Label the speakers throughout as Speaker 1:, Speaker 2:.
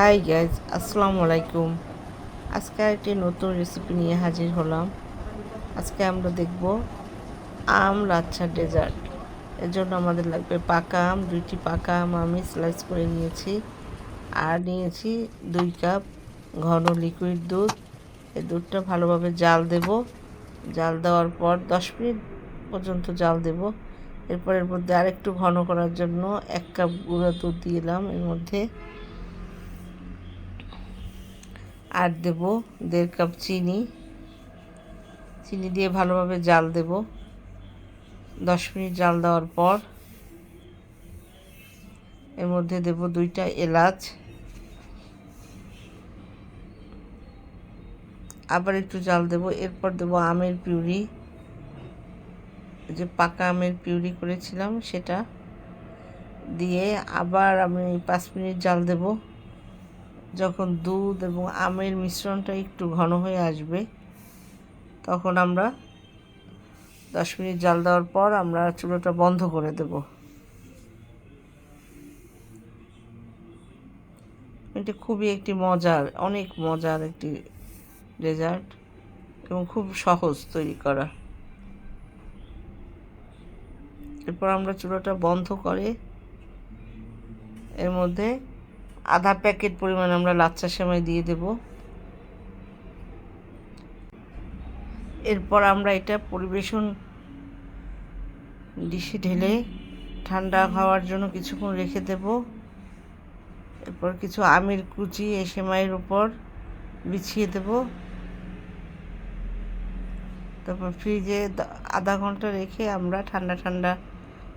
Speaker 1: Hi guys, আসসালামু আলাইকুম। আজকে একটি নতুন রেসিপি নিয়ে হাজির হলাম। আজকে আমরা দেখব আম লাচ্ছা ডেজার্ট। এর জন্য আমাদের লাগবে পাকা আম। 2টি পাকা আম আমি স্লাইস করে নিয়েছি, আর নিয়েছি 2 কাপ ঘন লিকুইড দুধ। এই দুধটা ভালোভাবে জাল দেব। জাল দেওয়ার পর 10 মিনিট পর্যন্ত জাল দেব। এরপর এর মধ্যে আরেকটু ঘন করার জন্য 1 কাপ গুঁড়া দুধ দিলাম। এর মধ্যে আর দেব 1.5 কাপ চিনি। দিয়ে ভালোভাবে জাল দেব। 10 মিনিট জাল দেওয়ার পর এর মধ্যে দেব 2টা এলাচ। আবার একটু জাল দেব। এরপর দেব আমের পিউরি, যে পাকা আমের পিউরি করেছিলাম সেটা দিয়ে আবার আমি 5 মিনিট জাল দেব। যখন দুধ এবং আমের মিশ্রণটা একটু ঘন হয়ে আসবে, তখন আমরা 10 মিনিট জাল দেওয়ার পর আমরা চুলাটা বন্ধ করে দেব। এটা খুবই একটি অনেক মজার একটি ডেজার্ট এবং খুব সহজ তৈরি করা। এরপর আমরা চুলাটা বন্ধ করে এর মধ্যে আধা প্যাকেট পরিমাণ আমরা লাচ্ছা সেমাই দিয়ে দেব। এরপর আমরা এটা পরিবেশন ডিশে ঢেলে ঠান্ডা খাওয়ার জন্য কিছুক্ষণ রেখে দেব। এরপর কিছু আমের কুচি এই সেমাইয়ের উপর বিছিয়ে দেব। তারপর ফ্রিজে আধা ঘন্টা রেখে আমরা ঠান্ডা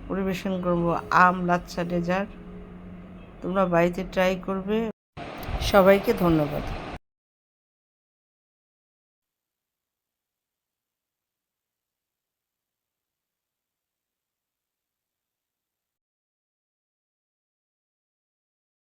Speaker 1: পরিবেশন করব আম লাচ্ছা ডেজার্ট। তোমরা বাড়িতে ট্রাই করবে। সবাইকে ধন্যবাদ।